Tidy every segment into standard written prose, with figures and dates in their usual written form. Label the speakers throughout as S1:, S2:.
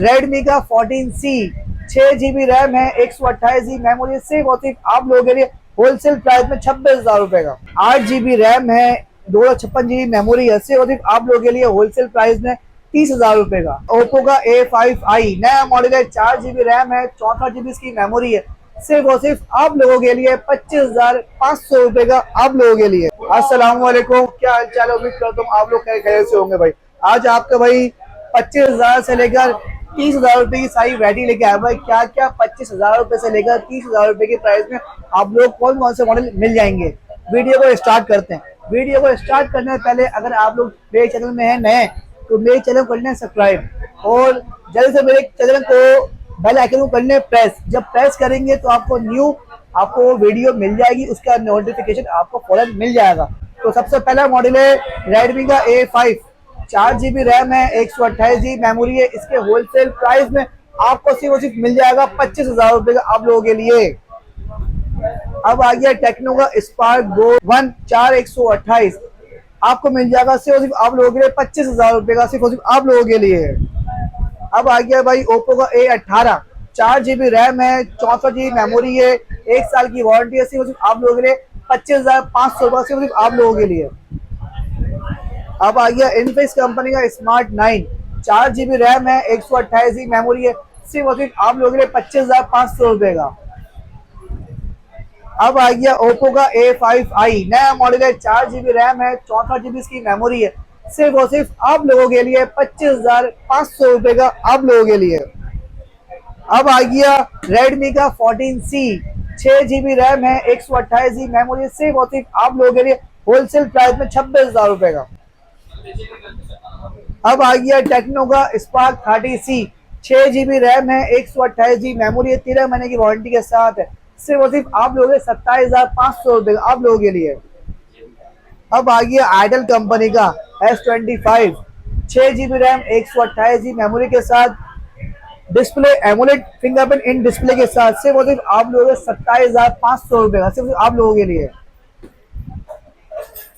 S1: Redmi का 14C 6 GB RAM है, 128 GB memory, सिर्फ और सिर्फ आप लोगों के लिए होलसेल प्राइस में 26,000 रुपए का। 8 GB रैम है, 256 GB मेमोरी है, सिर्फ और सिर्फ आप लोगों के लिए होलसेल प्राइस में 30,000 रुपए का। ओप्पो का A5i नया मॉडल है, 4 GB रैम है, 64 GB इसकी मेमोरी है, सिर्फ और सिर्फ आप लोगों के लिए 25,500 रुपए का। आप लोगों के लिए अस्सलाम वालेकुम, क्या हाल चाल है? उम्मीद करता हूँ आप लोग कैसे होंगे भाई। आज आपका भाई 25,000 से लेकर 30,000 रुपए की सारी वैरायटी लेके आया भाई। क्या क्या 25,000 रुपए से लेकर 30,000 रुपए के प्राइस में आप लोग कौन कौन से मॉडल मिल जाएंगे। वीडियो को स्टार्ट करते हैं। वीडियो को स्टार्ट करने से पहले अगर आप लोग मेरे चैनल में है नए तो मेरे चैनल को करना सब्सक्राइब और जल्द से मेरे चैनल को बेल आइकन को करने प्रेस। जब प्रेस करेंगे तो आपको वीडियो मिल जाएगी, उसका नोटिफिकेशन आपको फौरन मिल जाएगा। तो सबसे पहला मॉडल है रेडमी का A5, 4 GB रैम है, 128 GB मेमोरी है। इसके होलसेल प्राइस में आपको सिर्फ मिल जाएगा 25,000 रुपए का आप लोगों के लिए। अब आ गया टेक्नो का स्पार्क गो 1 4128, आपको मिल जाएगा सिर्फ आप लोगों के लिए 25,000 रुपए का, सिर्फ आप लोगों के लिए। अब आ गया भाई ओप्पो का A18, 4 GB रैम है, 64 GB मेमोरी है, 1 साल की वारंटी है, सिर्फ आप लोगों के लिए 25,500 रुपए, सिर्फ आप लोगों के लिए। अब आ गया इनफिनिक्स कंपनी का स्मार्ट 9, 4 GB रैम है, 128 GB मेमोरी है, सिर्फ और सिर्फ आप लोगों के लिए 25,500 रुपए का। अब आ गया ओप्पो का A5i नया मॉडल है, 4 GB रैम है, 64 GB इसकी मेमोरी है, सिर्फ और सिर्फ आप लोगों के लिए 25,500 रुपए का। आप लोगों के लिए। अब आ गया रेडमी का 14C 6 GB रैम है, 128 GB मेमोरी, सिर्फ और सिर्फ आप लोगों के लिए होलसेल प्राइस में 26,000 रुपए का। अब आ गया टेक्नो का स्पार्क 30C 6 GB रैम है, 128 GB मेमोरी है, 13 महीने की वारंटी के साथ है, सिर्फ और सिर्फ आप लोगों के 27,500 रुपए का। आप लोगों के लिए। अब आ गया आइडल कंपनी का S25 6 GB RAM, 128 GB memory के साथ, display AMOLED fingerprint in display के साथ, सिर्फ और सिर्फ आप लोगों के 27,500 रुपए का, सिर्फ आप लोगों के लिए।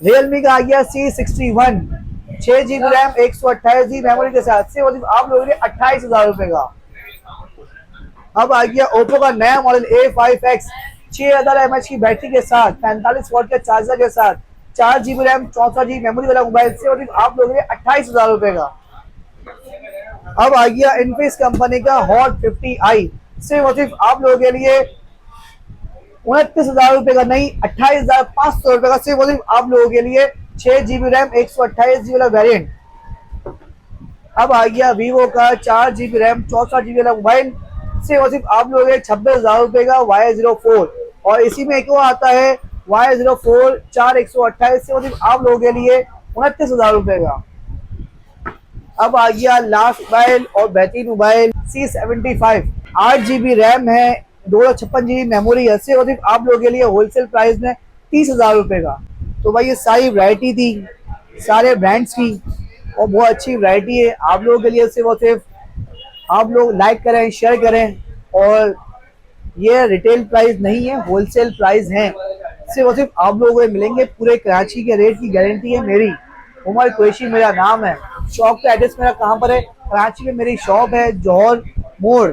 S1: रियलमी का आ गया C61 6 GB RAM, 128 GB memory के साथ, सिर्फ और सिर्फ आप लोगों के लिए 28,000 रुपए का। अब आ गया ओप्पो का नया मॉडल A5X 6000 mAh की बैटरी के साथ, 45 वाट के चार्जर के साथ, 4 GB रैम, 64 GB मेमोरी वाला मोबाइल, से और आप लोगों के लिए 28,000 रुपए का। अब आ गया इनफिनिक्स कंपनी का हॉट 50i, सिर्फ और सिर्फ आप लोगों के लिए 29,000 रुपए का, नहीं 28,500 रुपए का, सिर्फ और सिर्फ आप लोगों के लिए। 6 GB रैम, 128 GB वाला वेरिएंट। अब आ गया वीवो का 4 GB रैम, 64 GB वाला मोबाइल, सिर्फ और सिर्फ आप लोगों के 26,000 रुपए का Y04। और इसी में एक और आता है Y04 4128, से और सिर्फ आप लोगों के लिए 29,000 रुपए का। अब आ गया लास्ट मोबाइल और बेहतरीन मोबाइल C75 8 GB रैम है, 256 GB मेमोरी है, सिर्फ और सिर्फ आप लोगों के लिए होलसेल प्राइस में 30,000 रुपए का। तो भाई ये सारी वैरायटी थी सारे ब्रांड्स की और बहुत अच्छी वैरायटी है आप लोगों के लिए। सिर्फ और सिर्फ आप लोग लाइक करें, शेयर करें। और ये रिटेल प्राइस नहीं है, होलसेल प्राइस है, सिर्फ और सिर्फ आप लोगों को मिलेंगे। पूरे कराची के रेट की गारंटी है मेरी। उमर कुरैशी मेरा नाम है। शॉप का एड्रेस मेरा कहाँ पर है? कराची में मेरी शॉप है जौहर मोड़,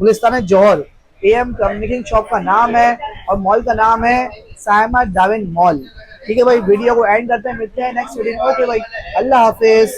S1: गुलिस्तान जौहर। AM कम्युनिकेशन शॉप का नाम है और मॉल का नाम है सायमा डाविन मॉल। ठीक है भाई, वीडियो को एंड करते हैं, मिलते हैं नेक्स्ट वीडियो में। ओके भाई, अल्लाह हाफिज।